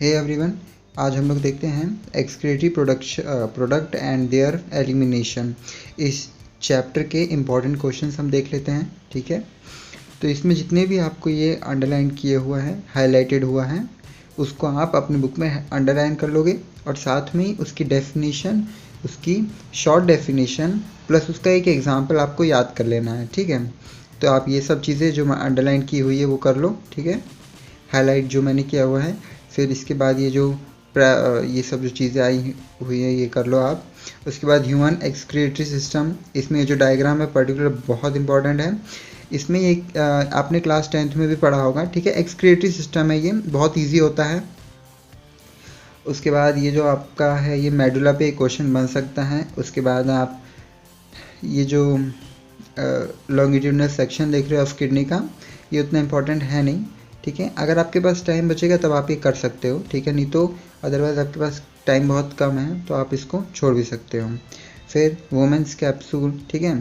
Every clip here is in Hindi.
हे एवरीवन, आज हम लोग देखते हैं excretory product and there elimination. इस चैप्टर के इम्पॉर्टेंट क्वेश्चंस हम देख लेते हैं। ठीक है, तो इसमें जितने भी आपको ये अंडरलाइन किए हुआ है, हाईलाइटेड हुआ है, उसको आप अपने बुक में अंडरलाइन कर लोगे और साथ में उसकी डेफिनेशन, उसकी शॉर्ट डेफिनेशन प्लस उसका एक एग्जाम्पल आपको याद कर लेना है। ठीक है, तो आप ये सब चीज़ें जो मैं अंडरलाइन की हुई है वो कर लो। ठीक है, हाईलाइट जो मैंने किया हुआ है, फिर इसके बाद ये सब जो चीज़ें आई हुई है ये कर लो आप। उसके बाद ह्यूमन एक्सक्रीटरी सिस्टम, इसमें जो डायग्राम है पर्टिकुलर बहुत इंपॉर्टेंट है। इसमें ये आपने क्लास 10th में भी पढ़ा होगा। ठीक है, एक्सक्रीटरी सिस्टम है, ये बहुत इजी होता है। उसके बाद ये जो आपका है ये मेडुला पे क्वेश्चन बन सकता है। उसके बाद आप ये जो लॉन्गिट्यूडनल सेक्शन देख रहे हो ऑफ किडनी का, ये उतना इम्पोर्टेंट है नहीं। ठीक है, अगर आपके पास टाइम बचेगा तब आप ये कर सकते हो। ठीक है, नहीं तो अदरवाइज़ आपके पास टाइम बहुत कम है तो आप इसको छोड़ भी सकते हो। फिर वुमेंस कैप्सूल, ठीक है,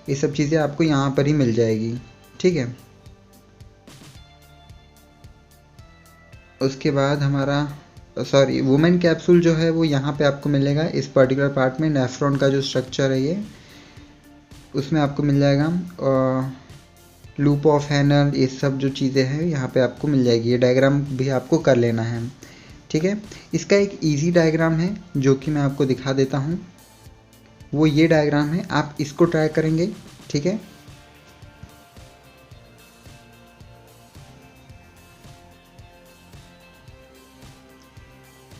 ये सब चीज़ें आपको यहाँ पर ही मिल जाएगी। ठीक है, उसके बाद वुमेन कैप्सूल जो है वो यहाँ पे आपको मिलेगा इस पर्टिकुलर पार्ट में। नेफ्रॉन का जो स्ट्रक्चर है ये उसमें आपको मिल जाएगा। लूप ऑफ हैनल, ये सब जो चीज़ें हैं यहाँ पे आपको मिल जाएगी। ये डायग्राम भी आपको कर लेना है। ठीक है, इसका एक इजी डायग्राम है जो कि मैं आपको दिखा देता हूँ, वो ये डायग्राम है, आप इसको ट्राई करेंगे। ठीक है,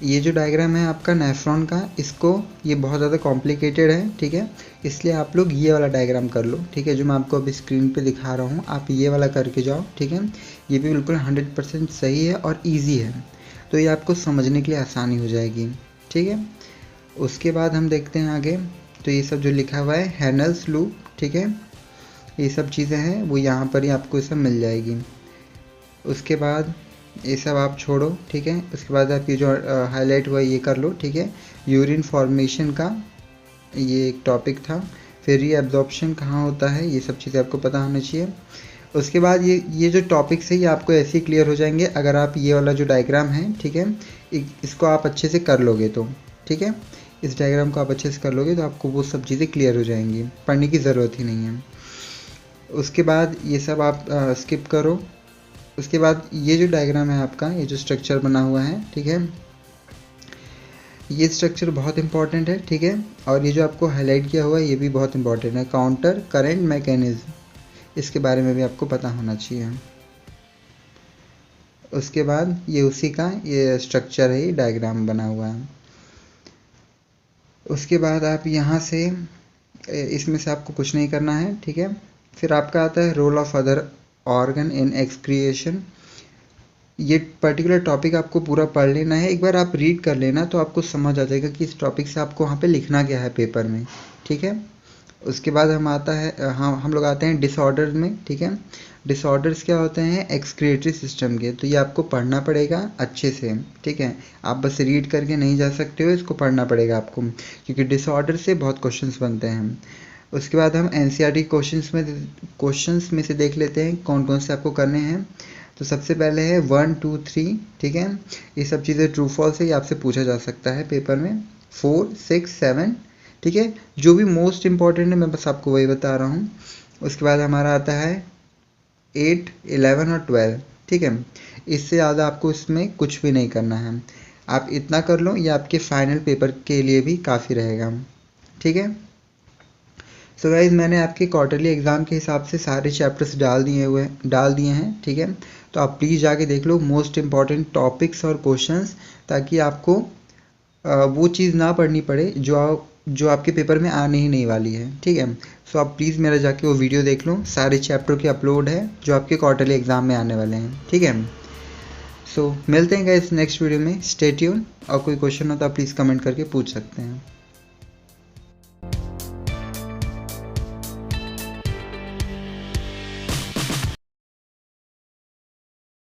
ये जो डायग्राम है आपका नेफ्रॉन का, ये बहुत ज़्यादा कॉम्प्लिकेटेड है। ठीक है, इसलिए आप लोग ये वाला डायग्राम कर लो। ठीक है, जो मैं आपको अभी स्क्रीन पे दिखा रहा हूँ आप ये वाला करके जाओ। ठीक है, ये भी बिल्कुल 100% सही है और इजी है, तो ये आपको समझने के लिए आसानी हो जाएगी। ठीक है, उसके बाद हम देखते हैं आगे। तो ये सब जो लिखा हुआ है हैनल्स लूप, ठीक है, ये सब चीज़ें हैं वो यहाँ पर ही आपको सब मिल जाएगी। उसके बाद ये सब आप छोड़ो। ठीक है, उसके बाद आप ये जो हाईलाइट हुआ ये कर लो। ठीक है, यूरिन फॉर्मेशन का ये एक टॉपिक था। फिर रीअब्जॉर्प्शन कहाँ होता है, ये सब चीज़ें आपको पता होना चाहिए। उसके बाद ये जो टॉपिक्स है ये आपको ऐसे ही क्लियर हो जाएंगे अगर आप ये वाला जो डायग्राम है, ठीक है, इसको आप अच्छे से कर लोगे तो। ठीक है, इस डायग्राम को आप अच्छे से कर लोगे तो आपको वो सब चीज़ें क्लियर हो जाएंगी, पढ़ने की ज़रूरत ही नहीं है। उसके बाद ये सब आप स्किप करो। उसके बाद ये जो डायग्राम है आपका, ये जो स्ट्रक्चर बना हुआ है, ठीक है, ये स्ट्रक्चर बहुत इंपॉर्टेंट है। ठीक है, और ये जो आपको हाईलाइट किया हुआ है ये भी बहुत इंपॉर्टेंट है, काउंटर करंट मैकेनिज्म, इसके बारे में भी आपको पता होना चाहिए। उसके बाद ये उसी का ये स्ट्रक्चर है, ये डायग्राम बना हुआ है। उसके बाद आप यहाँ से इसमें से आपको कुछ नहीं करना है। ठीक है, फिर आपका आता है role of other organ in excretion. ये पर्टिकुलर टॉपिक आपको पूरा पढ़ लेना है, एक बार आप रीड कर लेना तो आपको समझ आ जाएगा कि इस टॉपिक से आपको वहाँ पे लिखना क्या है पेपर में। ठीक है, उसके बाद हम लोग आते हैं डिसऑर्डर में। ठीक है, डिसऑर्डर्स क्या होते हैं एक्सक्रिएटरी सिस्टम के, तो ये आपको पढ़ना पड़ेगा अच्छे से। ठीक है, आप बस रीड करके नहीं जा सकते हो, इसको पढ़ना पड़ेगा आपको, क्योंकि डिसऑर्डर से बहुत क्वेश्चंस बनते हैं। उसके बाद हम एनसीईआरटी क्वेश्चंस में से देख लेते हैं कौन कौन से आपको करने हैं। तो सबसे पहले है 1, 2, 3। ठीक है, ये सब चीज़ें ट्रू फॉल्स है, ये आपसे पूछा जा सकता है पेपर में। 4, 6, 7। ठीक है, जो भी मोस्ट इम्पॉर्टेंट है मैं बस आपको वही बता रहा हूँ। उसके बाद हमारा आता है 8, 11 और 12। ठीक है, इससे ज़्यादा आपको इसमें कुछ भी नहीं करना है, आप इतना कर लो, ये आपके फाइनल पेपर के लिए भी काफ़ी रहेगा। ठीक है, सो गाइज मैंने आपके क्वार्टरली एग्ज़ाम के हिसाब से सारे चैप्टर्स डाल दिए हैं। ठीक है, तो आप प्लीज़ जाके देख लो मोस्ट इम्पॉर्टेंट टॉपिक्स और क्वेश्चंस, ताकि आपको वो चीज़ ना पढ़नी पड़े जो आपके पेपर में आने ही नहीं वाली है। ठीक है, सो आप प्लीज़ मेरा जाके वो वीडियो देख लो, सारे चैप्टर के अपलोड है जो आपके क्वार्टरली एग्ज़ाम में आने वाले हैं। ठीक है, सो मिलते हैं गाइस नेक्स्ट वीडियो में, स्टे ट्यून। और कोई क्वेश्चन हो तो आप प्लीज़ कमेंट करके पूछ सकते हैं।